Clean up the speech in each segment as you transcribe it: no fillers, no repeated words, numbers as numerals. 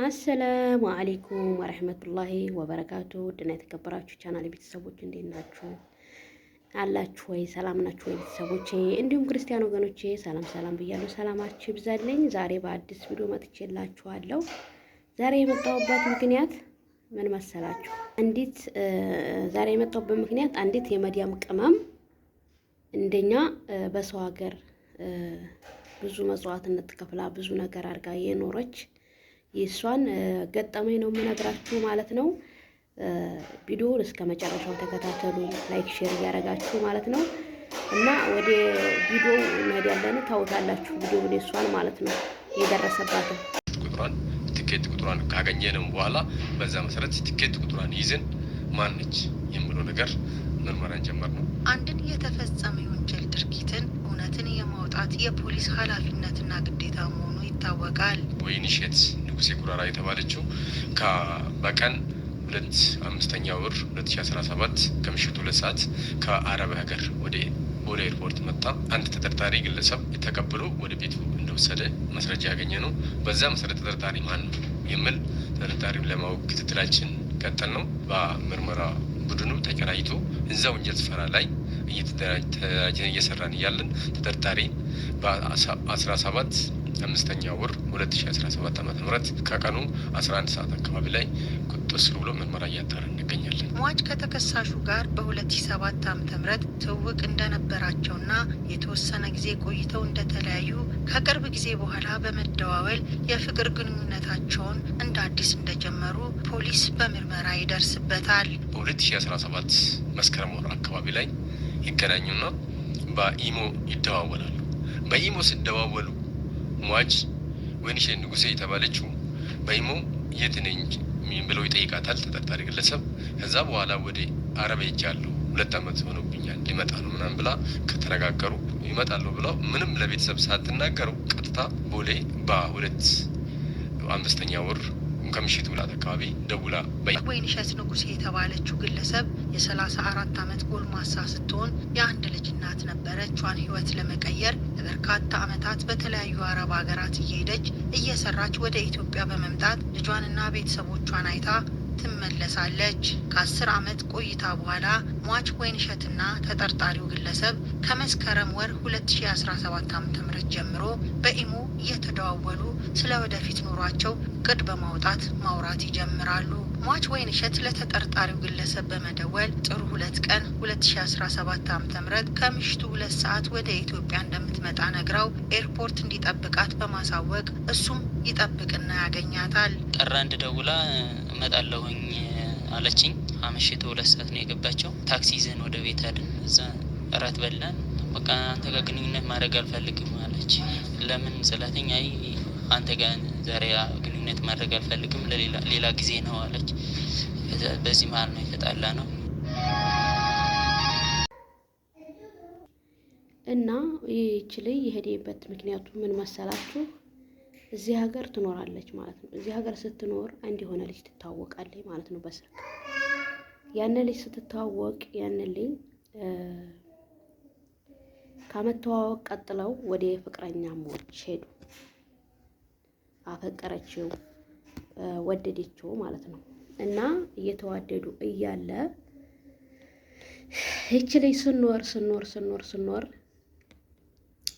አሰላሙ አለይኩም ወራህመቱላሂ ወበረካቱ። ድና የተከበራችሁ ቻናል ቤተሰቦች እንዴት ናችሁ? አላችሁ ወይ? ሰላም ናችሁ ወይ ቤተሰቦቼ? እንዲሁም ክርስቲያን ወገኖቼ ሰላም ብያለሁ። ሰላማችሁ ይብዛልኝ። ዛሬ በአዲስ ቪዲዮ መጥቼላችኋለሁ። ዛሬ የመጣሁበት ምክንያት ምን መሰላችሁ? ዛሬ የመጣሁበት ምክንያት አንዲት የመዲያም ቅመም እንደኛ በሰው ሀገር ብዙ መስዋዕትነት ከፍላ ብዙ ነገር አድርጋ የኖረች የሷን ገጠመኝ ነው የምነግራችሁ ማለት ነው። ቪዲዮውን እስከ መጨረሻው ተከታተሉ፣ ላይክ ሼር እያደረጋችሁ ማለት ነው። እና ወደ ቪዲዮ እንሄዳለን። ታውታላችሁ ቪዲዮውን የሷን ማለት ነው የደረሰባትን ቲኬት ቁጥሯን ካገኘንም በኋላ በዛ መሰረት ቲኬት ቁጥሯን ይዘን ማነች የሚለው ነገር ምርመራን ጀመርነው። አንድን የተፈጸመ የወንጀል ድርጊትን እውነትን የማውጣት የፖሊስ ኃላፊነትና ግዴታ መሆኑ ይታወቃል። ወይንሸት ንጉሴ ጉራራ የተባለችው በቀን 2/5 ወር 2017 ከምሽቱ 2 ሰዓት ከአረብ ሀገር ወደ ቦሌ ኤርፖርት መጣ። አንድ ተጠርጣሪ ግለሰብ ተቀብሎ ወደ ቤቱ እንደወሰደ ማስረጃ ያገኘ ነው። በዛ መሰረት ተጠርጣሪ ማን ነው የሚል ተጠርጣሪውን ለማወቅ ክትትላችን ቀጠል ነው። በምርመራ ቡድኑ ተቀናይቶ እዛ ወንጀል ስፍራ ላይ እየሰራን እያለን ተጠርጣሪ በ17/5 ወር 2017 ዓ.ም ከቀኑ 11 ሰዓት አካባቢ ላይ ቁጥጥር ስር ውሎ ምርመራ እያጣራን እንገኛለን። ሟች ከተከሳሹ ጋር በ2007 ዓ.ም ትውውቅ እንደነበራቸውና የተወሰነ ጊዜ ቆይተው እንደተለያዩ ከቅርብ ጊዜ በኋላ በመደዋወል የፍቅር ግንኙነታቸውን እንደ አዲስ እንደጀመሩ ፖሊስ በምርመራ ይደርስበታል። በ2017 መስከረም ወር አካባቢ ላይ ይገናኙና በኢሞ ይደዋወላሉ። በኢሞ ሲደዋወሉ ሟች ወይንሸት ንጉሴ የተባለችው በኢሞ የት ነኝ ብለው ይጠይቃታል ተጠርጣሪ ግለሰብ። ከዛ በኋላ ወደ አረብ ሄጃለሁ 2 ዓመት ሆኖብኛል ሊመጣ ነው ምናምን ብላ ከተነጋገሩ ይመጣሉ ብለው ምንም ለቤተሰብ ሳትናገሩ ቀጥታ ቦሌ በ2/5 ወር ከምሽቱ ብላት አካባቢ ደውላ ወይንሸት ንጉሴ የተባለችው ግለሰብ የ34 ዓመት ጎልማሳ ስትሆን የአንድ ልጅ እናት ነበረች። ቿን ህይወት ለመቀየር ለበርካታ ዓመታት በተለያዩ አረብ ሀገራት እየሄደች እየሰራች ወደ ኢትዮጵያ በመምጣት ልጇንና ቤተሰቦቿን አይታ ትመለሳለች። ከ10 ዓመት ቆይታ በኋላ ሟች ወይንሸትና ተጠርጣሪው ግለሰብ ከመስከረም ወር 2017 ዓ.ም ጀምሮ በኢሞ እየተደዋወሉ ስለ ወደፊት ኑሯቸው እቅድ በማውጣት ማውራት ይጀምራሉ። ሟች ወይንሸት ለተጠርጣሪው ግለሰብ በመደወል ጥር 2 ቀን 2017 ዓ.ም ከምሽቱ 2 ሰዓት ወደ ኢትዮጵያ እንደምትመጣ ነግራው ኤርፖርት እንዲጠብቃት በማሳወቅ እሱም ይጠብቅና ያገኛታል። ጥር 1 ደውላ እመጣለሁኝ አለችኝ። አመሽቶ 2 ሰዓት ነው የገባቸው። ታክሲ ይዘን ወደ ቤት ሄድን። እዛ እራት በላን። በቃ አንተ ጋር ግንኙነት ማድረግ አልፈልግም አለች። ለምን ስላተኝ አይ አንተ ጋር ዛሬ ግንኙነት ማድረግ አልፈልግም ሌላ ጊዜ ነው አለች። በዚህ መሀል ነው የተጣላ ነው እና ይህች ልጅ የሄደበት ምክንያቱ ምን መሰላችሁ? እዚህ ሀገር ትኖራለች ማለት ነው። እዚህ ሀገር ስትኖር አንድ የሆነ ልጅ ትታወቃለች ማለት ነው በስልክ። ያንን ልጅ ስትታወቅ ያንን ልጅ ከመተዋወቅ ቀጥለው ወደ ፍቅረኛሞች ሄዱ። አፈቀረችው፣ ወደደችው ማለት ነው። እና እየተዋደዱ እያለ ይህች ልጅ ስኖር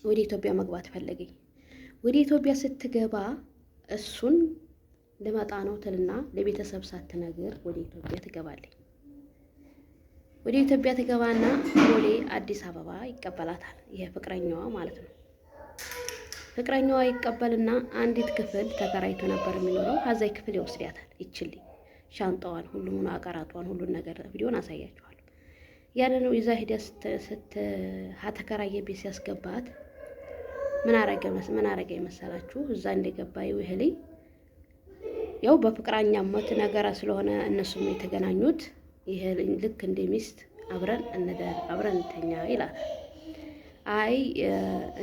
ወደ ኢትዮጵያ መግባት ፈለገኝ። ወደ ኢትዮጵያ ስትገባ እሱን ልመጣ ነው ትልና ለቤተሰብ ሳትነግር ወደ ኢትዮጵያ ትገባለች። ወደ ኢትዮጵያ ትገባና ቦሌ አዲስ አበባ ይቀበላታል። ይሄ ፍቅረኛዋ ማለት ነው። ፍቅረኛዋ ይቀበልና አንዲት ክፍል ተከራይቶ ነበር የሚኖረው። አዛይ ክፍል ይወስዳታል። ይችልኝ ሻንጣዋን፣ ሁሉም አቀራጧን፣ ሁሉን ነገር ቪዲዮን አሳያችኋለሁ። ያንን ነው ይዛ ሄዳ ተከራየ ቤት ሲያስገባት ምን አረገ መሰላችሁ? እዛ እንደገባ ይሄ ያው በፍቅረኛ ሞት ነገር ስለሆነ እነሱም የተገናኙት ይሄ ልክ እንደ ሚስት አብረን እንደር አብረን እንተኛ ይላል። አይ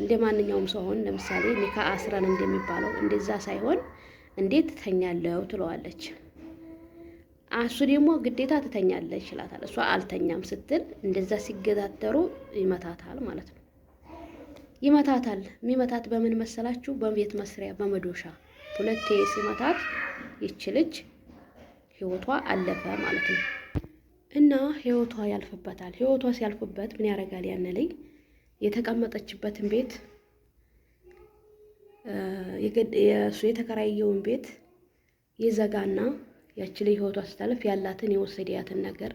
እንደ ማንኛውም ሰው ሆነ ለምሳሌ ኒካ አስረን እንደሚባለው እንደዛ ሳይሆን እንዴት ትተኛለው ትለዋለች። እሱ ደግሞ ግዴታ ትተኛለች ይላታል። እሷ አልተኛም ስትል እንደዛ ሲገዳደሩ ይመታታል ማለት ነው። ይመታታል። የሚመታት በምን መሰላችሁ? በቤት መስሪያ በመዶሻ ሁለቴ ሲመታት ይች ልጅ ህይወቷ አለፈ ማለት ነው። እና ህይወቷ ያልፍበታል። ህይወቷ ሲያልፍበት ምን ያደርጋል? ያን ልጅ የተቀመጠችበትን ቤት የእሱ የተከራየውን ቤት ይዘጋና ያቺ ልጅ ህይወቷ ስታልፍ ያላትን የወሰደያትን ነገር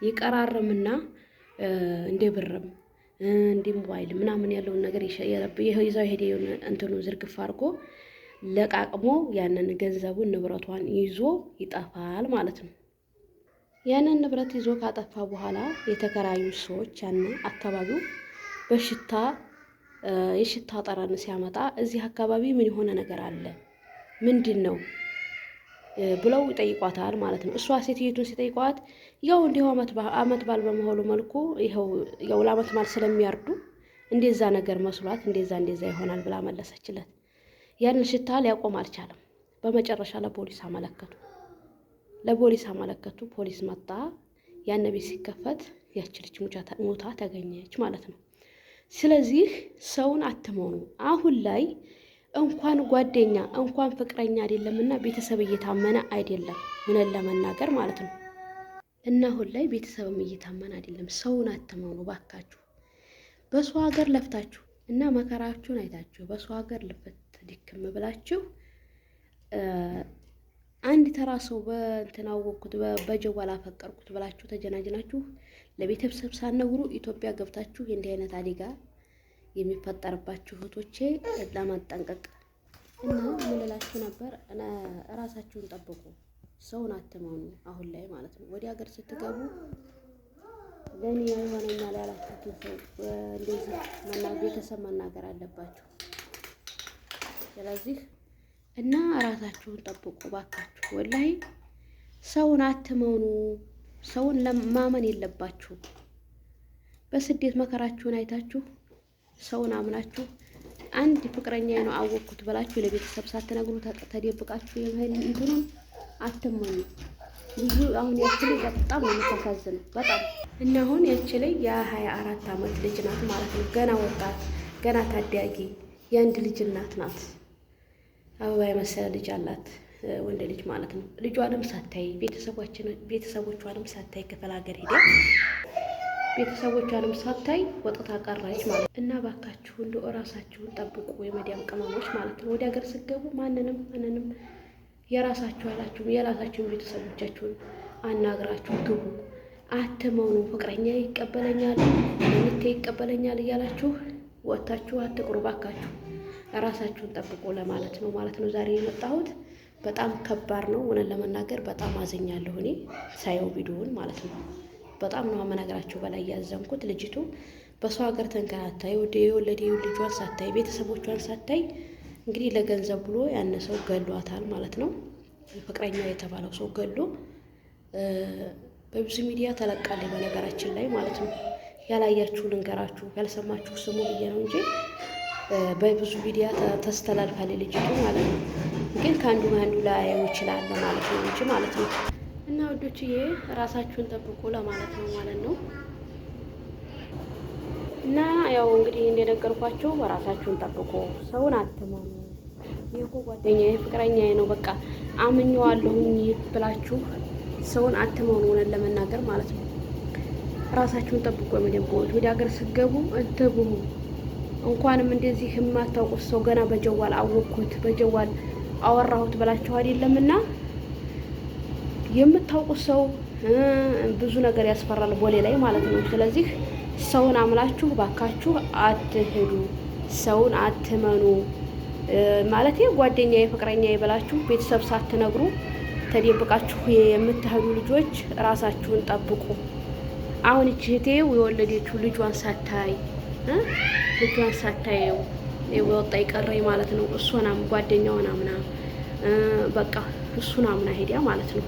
ይቀራርምና እንደ ብርም እንደ ሞባይል ምናምን ያለውን ነገር ይዛው ሄደ እንትኑ ዝርግፍ አድርጎ ለቃቅሞ ያንን ገንዘቡን ንብረቷን ይዞ ይጠፋል ማለት ነው። ያንን ንብረት ይዞ ካጠፋ በኋላ የተከራዩ ሰዎች ያን አካባቢው በሽታ የሽታ ጠረን ሲያመጣ እዚህ አካባቢ ምን የሆነ ነገር አለ ምንድን ነው ብለው ይጠይቋታል ማለት ነው። እሷ ሴትዮቱን ሲጠይቋት ያው እንዲሁ አመት ባል በመሆኑ መልኩ ይኸው ያው ለአመት ባል ስለሚያርዱ እንደዛ ነገር መስሏት እንደዛ ይሆናል ብላ መለሰችለት። ያንን ሽታ ሊያቆም አልቻለም። በመጨረሻ ለፖሊስ አመለከቱ። ፖሊስ መጣ። ያን ቤት ሲከፈት ያች ልጅ ሞታ ተገኘች ማለት ነው። ስለዚህ ሰውን አትመኑ። አሁን ላይ እንኳን ጓደኛ እንኳን ፍቅረኛ አይደለምና ቤተሰብ እየታመነ አይደለም፣ ምንን ለመናገር ማለት ነው። እና አሁን ላይ ቤተሰብም እየታመነ አይደለም። ሰውን አትመኑ ባካችሁ። በሰው ሀገር ለፍታችሁ እና መከራችሁን አይታችሁ በሰው ሀገር ልፈት ድክም ብላችሁ አንድ ተራ ሰው በእንትን አወቅኩት በጀዋል አፈቀርኩት ብላችሁ ተጀናጅናችሁ ለቤተሰብ ሳትነግሩ ኢትዮጵያ ገብታችሁ እንዲህ አይነት አደጋ የሚፈጠርባችሁ እህቶቼ ለማጠንቀቅ እና ምን እላችሁ ነበር፣ ራሳችሁን ጠብቁ፣ ሰውን አትመኑ። አሁን ላይ ማለት ነው ወደ ሀገር ስትገቡ ለኔ ይሆነኛል ያላችሁትን ሰው እንደዚህ ቤተሰብ መናገር አለባችሁ። ስለዚህ እና ራሳችሁን ጠብቁ ባካችሁ። ወላሂ ሰውን አትመኑ። ሰውን ለማመን የለባችሁ። በስደት መከራችሁን አይታችሁ ሰውን አምናችሁ አንድ ፍቅረኛ ነው አወቅኩት ብላችሁ ለቤተሰብ ሳትነግሩ ተደብቃችሁ የመሄድ እንትኑን አትመኑ። ብዙ አሁን ያችልኝ በጣም ነው የምታሳዝነው በጣም እና አሁን ያችልኝ የ24 አመት ልጅ ናት ማለት ነው። ገና ወጣት ገና ታዳጊ የአንድ ልጅ እናት ናት። አበባ የመሰለ ልጅ አላት፣ ወንድ ልጅ ማለት ነው። ልጇንም ሳታይ ቤተሰቦቿንም ሳታይ ክፍለ ሀገር ሄዳ ቤተሰቦቿንም ሳታይ ወጥታ ቀራች ማለት እና ባካችሁ እንደው እራሳችሁን ጠብቁ የመዲያም ቅመሞች ማለት ነው። ወደ ሀገር ስትገቡ ማንንም የራሳችሁ ያላችሁ የራሳችሁን ቤተሰቦቻችሁን አናግራችሁ ግቡ። አትመኑ። ፍቅረኛ ይቀበለኛል እንት ይቀበለኛል እያላችሁ ወጣችሁ አትቅሩ ባካችሁ። ራሳችሁን ጠብቁ ለማለት ነው ማለት ነው ዛሬ የመጣሁት። በጣም ከባድ ነው እውነት ለመናገር በጣም አዘኛለሁ እኔ ሳየው ቪዲዮውን ማለት ነው። በጣም ነው መነግራችሁ በላይ ያዘንኩት። ልጅቱ በሰው ሀገር ተንከራታ የወለደው ልጇን ሳታይ ቤተሰቦቿን ሳታይ እንግዲህ ለገንዘብ ብሎ ያነ ሰው ገሏታል ማለት ነው። ፍቅረኛ የተባለው ሰው ገሎ በብዙ ሚዲያ ተለቃለች በነገራችን ላይ ማለት ነው። ያላያችሁ ልንገራችሁ፣ ያልሰማችሁ ስሙ ብዬ ነው እንጂ በብዙ ሚዲያ ተስተላልፋለች ልጅቱ ማለት ነው። ግን ከአንዱ ላያየው ይችላል ማለት ነው እንጂ ማለት ነው። እና ወዶችዬ ራሳችሁን ጠብቁ ለማለት ነው ማለት ነው። እና ያው እንግዲህ እንደነገርኳችሁ ራሳችሁን ጠብቁ፣ ሰውን አትመኑ። ይሄ ጓደኛዬ ፍቅረኛዬ ነው በቃ አምኜዋለሁኝ ብላችሁ ሰውን አትመኑ እውነት ለመናገር ማለት ነው። ራሳችሁን ጠብቁ። የመጀመሪያው ወደ ሀገር ስትገቡ እንትብሁ እንኳንም እንደዚህ የማታውቁት ሰው ገና በጀዋል አወቅኩት በጀዋል አወራሁት ብላችሁ አይደለምና የምታውቁት ሰው ብዙ ነገር ያስፈራል ቦሌ ላይ ማለት ነው። ስለዚህ ሰውን አምላችሁ ባካችሁ አትሄዱ፣ ሰውን አትመኑ ማለት ጓደኛዬ ፍቅረኛዬ ብላችሁ ቤተሰብ ሳትነግሩ ተደብቃችሁ የምትሄዱ ልጆች ራሳችሁን ጠብቁ። አሁን እህቴ የወለደችው ልጇን ሳታየው የወጣ ይቀረኝ ማለት ነው። እሷናም ጓደኛዋን አምና በቃ እሱን አምና ሄዲያ ማለት ነው።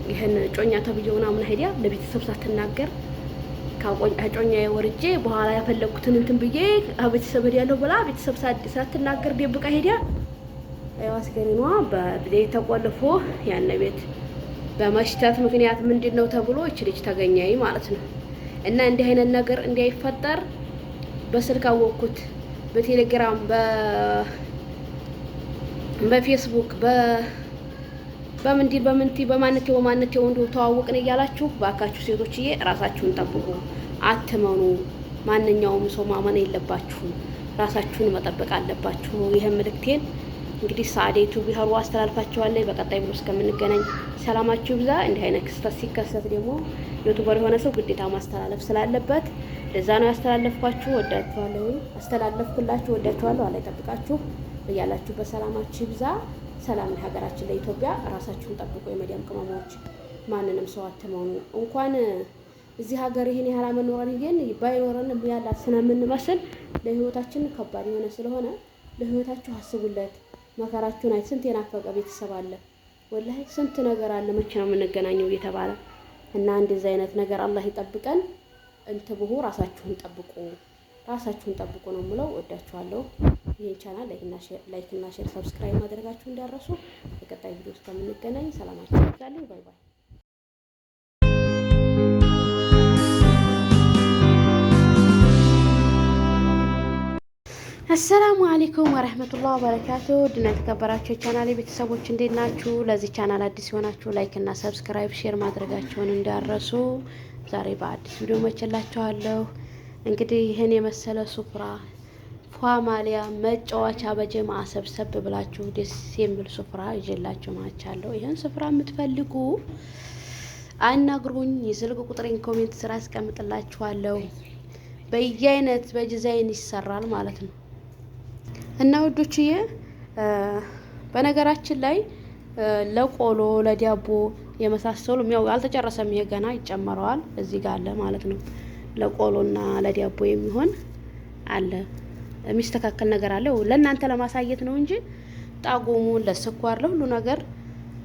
ይሄን ጮኛ ተብዬውን አምና ሄዲያ ለቤተሰብ ሳትናገር ከጮኛ ወርጄ በኋላ ያፈለኩትን እንትን ብዬ ቤተሰብ ሄዲያለሁ ብላ ቤተሰብ ሳትናገር ደብቃ ሄዲያ አስገሪኗ በቤት ተቆልፎ ያን ቤት በመሽተት ምክንያት ምንድነው ተብሎ እቺ ልጅ ተገኘኝ ማለት ነው። እና እንዲህ አይነት ነገር እንዳይፈጠር በስልክ አወቅኩት፣ በቴሌግራም በፌስቡክ በማንቴው እንዲሁ ተዋውቅን እያላችሁ ባካችሁ ሴቶችዬ ራሳችሁን ጠብቁ፣ አትመኑ። ማንኛውም ሰው ማመን የለባችሁም። ራሳችሁን መጠበቅ አለባችሁ። ይሄን መልእክቴን እንግዲህ ሳዴቱ ቢኸሩ አስተላልፋችኋለሁ። በቀጣይ ብሎ እስከምንገናኝ ሰላማችሁ ይብዛ። እንዲህ አይነት ክስተት ሲከሰት ደግሞ ዩቲዩበር የሆነ ሰው ግዴታ ማስተላለፍ ስላለበት ለዛ ነው ያስተላለፍኳችሁ። ወዳችኋለሁ፣ አስተላለፍኩላችሁ። ወዳችኋለሁ። አላህ ይጠብቃችሁ። በያላችሁበት ሰላማችሁ ይብዛ። ሰላም ለሀገራችን ለኢትዮጵያ። ራሳችሁን ጠብቁ። የመዲያም ቅመሞች ማንንም ሰው አትመኑ። እንኳን እዚህ ሀገር ይሄን ያህል መኖረን ግን ባይኖረን ያላት ስለምንመስል ለህይወታችን ከባድ የሆነ ስለሆነ ለህይወታችሁ አስቡለት። መከራችሁን አይ ስንት የናፈቀ ቤተሰብ አለ። ወላሂ ስንት ነገር አለ። መቼ ነው የምንገናኘው እየተባለ እና እንደዚህ አይነት ነገር አላህ ይጠብቀን። እንትብሁ ራሳችሁን ጠብቁ፣ ራሳችሁን ጠብቁ ነው የምለው። ወዳችኋለሁ። ይሄን ቻናል ላይክ እና ሼር ሰብስክራይብ ማድረጋችሁ እንዳረሱ። በቀጣይ ቪዲዮ እስከምንገናኝ ሰላማችሁ ይብዛልኝ። ባይ ባይ። አሰላሙ አለይኩም ወረህመቱላህ ወበረካቱ። ድና የተከበራችሁ የቻናሌ ቤተሰቦች እንዴት ናችሁ? ለዚህ ቻናል አዲስ የሆናችሁ ላይክ እና ሰብስክራይብ ሼር ማድረጋችሁን እንዳረሱ። ዛሬ በአዲስ ቪዲዮ መቸላችኋለሁ። እንግዲህ ይህን የመሰለ ሱፍራ ፏማሊያ መጫወቻ በጀማ ሰብሰብ ብላችሁ ደስ የሚል ሱፍራ ይዤላችሁ ማቻለሁ። ይህን ስፍራ የምትፈልጉ አናግሩኝ። የስልክ ቁጥሬን ኮሜንት ስራ አስቀምጥላችኋለሁ። በየአይነት በዲዛይን ይሰራል ማለት ነው። እና ውዶችዬ በነገራችን ላይ ለቆሎ ለዳቦ የመሳሰሉ ያው አልተጨረሰም። ይሄ ገና ይጨመረዋል። እዚህ ጋር አለ ማለት ነው። ለቆሎና ለዳቦ የሚሆን አለ። የሚስተካከል ነገር አለ። ለእናንተ ለማሳየት ነው እንጂ ጣጎሙን ለስኳር ለሁሉ ነገር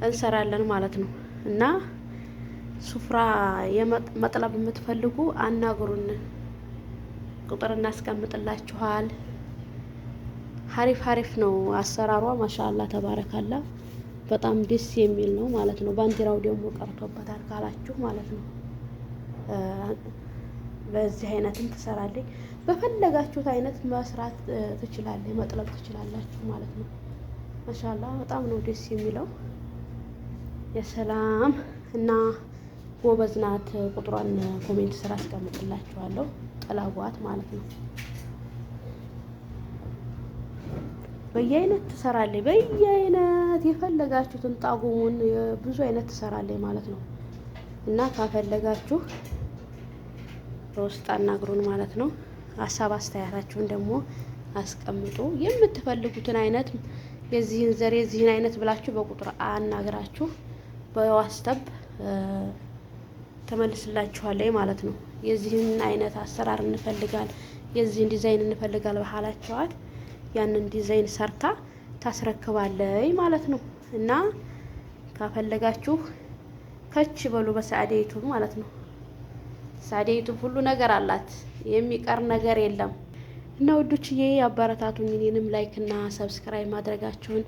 እንሰራለን ማለት ነው። እና ሱፍራ መጥለብ የምትፈልጉ አናግሩን። ቁጥር እናስቀምጥላችኋል። ሀሪፍ ነው አሰራሯ። ማሻአላ ተባረካላ። በጣም ደስ የሚል ነው ማለት ነው። ባንዲራው ደግሞ ቀርቶበታል ካላችሁ ማለት ነው። በዚህ አይነትም ትሰራለች። በፈለጋችሁት አይነት መስራት ትችላለች፣ መጥለብ ትችላላችሁ ማለት ነው። ማሻአላ በጣም ነው ደስ የሚለው። የሰላም እና ጎበዝ ናት። ቁጥሯን ኮሜንት ስራ አስቀምጥላችኋለሁ። ጥላጓት ማለት ነው። በየአይነት ትሰራለች። በየአይነት የፈለጋችሁትን ጣጉሙን ብዙ አይነት ትሰራለች ማለት ነው። እና ካፈለጋችሁ በውስጥ አናግሩን ማለት ነው። ሀሳብ አስተያየታችሁን ደግሞ አስቀምጡ። የምትፈልጉትን አይነት የዚህን ዘር የዚህን አይነት ብላችሁ በቁጥር አናግራችሁ በዋትስአፕ ተመልስላችኋለች ማለት ነው። የዚህን አይነት አሰራር እንፈልጋል፣ የዚህን ዲዛይን እንፈልጋል በኋላችኋት ያንን ዲዛይን ሰርታ ታስረክባለች ማለት ነው። እና ካፈለጋችሁ ከች በሉ በሳዕዲቱ ማለት ነው። ሳዕዲቱ ሁሉ ነገር አላት፣ የሚቀር ነገር የለም። እና ውዶችዬ አበረታቱኝ። እኔንም ላይክ እና ሰብስክራይብ ማድረጋችሁን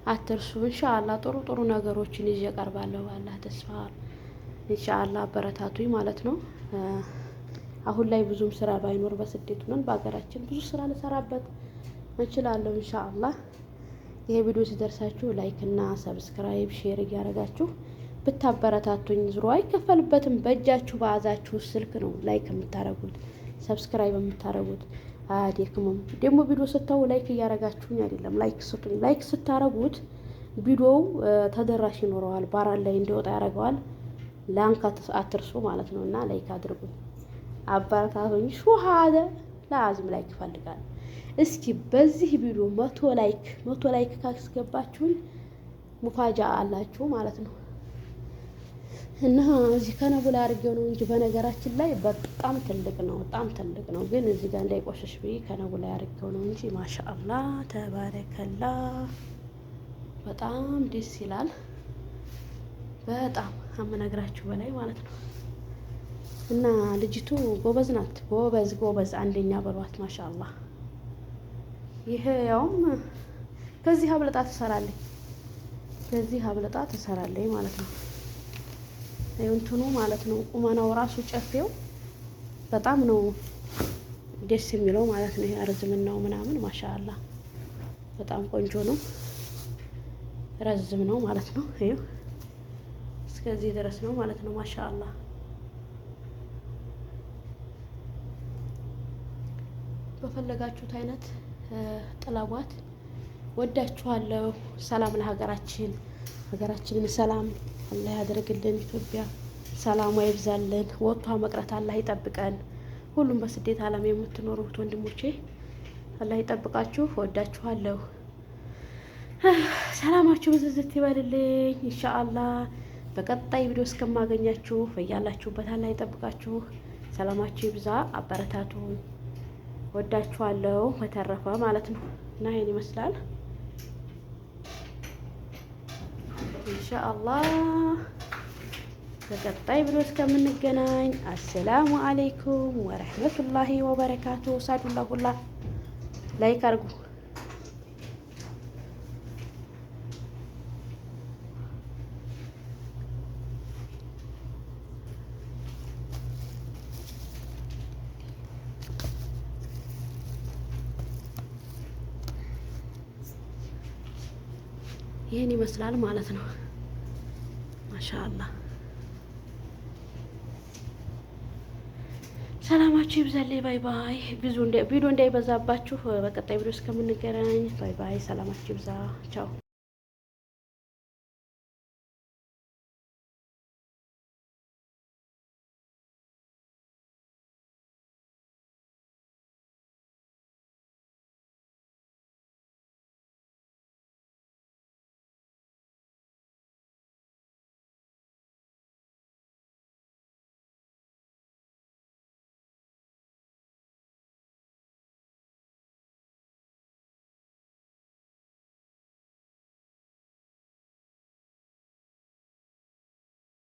አትርሱ። ኢንሻአላህ ጥሩ ነገሮችን ይዤ ቀርባለሁ። አላህ ተስፋ ኢንሻአላህ አበረታቱኝ ማለት ነው። አሁን ላይ ብዙም ስራ ባይኖር በስደቱ ነን። በሀገራችን ብዙ ስራ ልሰራበት እንችላለሁ ኢንሻአላህ። ይሄ ቪዲዮ ሲደርሳችሁ ላይክ እና ሰብስክራይብ ሼር እያደረጋችሁ ብታበረታቱኝ ዝሮ አይከፈልበትም። በእጃችሁ በያዛችሁ ስልክ ነው ላይክ የምታረጉት ሰብስክራይብ የምታረጉት። አያደክሙም። ደግሞ ቪዲዮ ስታዩ ላይክ እያደረጋችሁኝ አይደለም፣ ላይክ ስጡኝ። ላይክ ስታረጉት ቪዲዮው ተደራሽ ይኖረዋል፣ ባራል ላይ እንዲወጣ ያደርገዋል። ላንካ አትርሱ ማለት ነው። እና ላይክ አድርጉ፣ አበረታቱኝ። ሹሃደ ላዝም ላይክ ይፈልጋል። እስኪ በዚህ ቪዲዮ 100 ላይክ ካስገባችሁኝ ሙፋጃ አላችሁ ማለት ነው። እና እዚህ ከነቡላ አድርጌው ነው እንጂ በነገራችን ላይ በጣም ትልቅ ነው፣ በጣም ትልቅ ነው። ግን እዚህ ጋር እንዳይቆሸሽ ብዬ ከነቡላ አድርጌው ነው እንጂ ማሻአላ ተባረከላ በጣም ደስ ይላል። በጣም አመነግራችሁ በላይ ማለት ነው። እና ልጅቱ ጎበዝ ናት፣ ጎበዝ አንደኛ በሏት ማሻአላ። ይሄ ያውም ከዚህ አብለጣ ትሰራለች ማለት ነው። እንትኑ ማለት ነው ቁመናው ራሱ ጨፌው በጣም ነው ደስ የሚለው ማለት ነው። ይሄ ረዝምናው ምናምን ማሻአላ በጣም ቆንጆ ነው፣ ረዝም ነው ማለት ነው። ይሄው እስከዚህ ድረስ ነው ማለት ነው። ማሻአላህ በፈለጋችሁት አይነት ጥለቧት። ወዳችኋለሁ። ሰላም ለሀገራችን፣ ሀገራችንን ሰላም አላህ ያደርግልን። ኢትዮጵያ ሰላሟ ይብዛልን። ወጥቷ መቅረት አላህ ይጠብቀን። ሁሉም በስደት ዓለም የምትኖሩት ወንድሞቼ አላህ ይጠብቃችሁ። ወዳችኋለሁ። ሰላማችሁ ብዝዝት ይበልልኝ። ኢንሻአላህ በቀጣይ ቪዲዮ እስከማገኛችሁ በያላችሁበት አላህ ይጠብቃችሁ። ሰላማችሁ ይብዛ። አበረታቱን። ወዳችኋለሁ። በተረፈ ማለት ነው እና ይሄን ይመስላል ኢንሻአላህ። በቀጣይ ቪዲዮ እስከምንገናኝ አሰላሙ አለይኩም ወረህመቱላሂ ወበረካቱ። ሳዱላ ሁላ ላይክ አድርጉ። ይህን ይመስላል ማለት ነው። ማሻአላህ ሰላማችሁ ይብዛልኝ። ባይ ባይ። ቪዲዮ እንዳይበዛባችሁ በቀጣይ ቪዲዮ እስከምንገናኝ ባይ ባይ። ሰላማችሁ ይብዛ። ቻው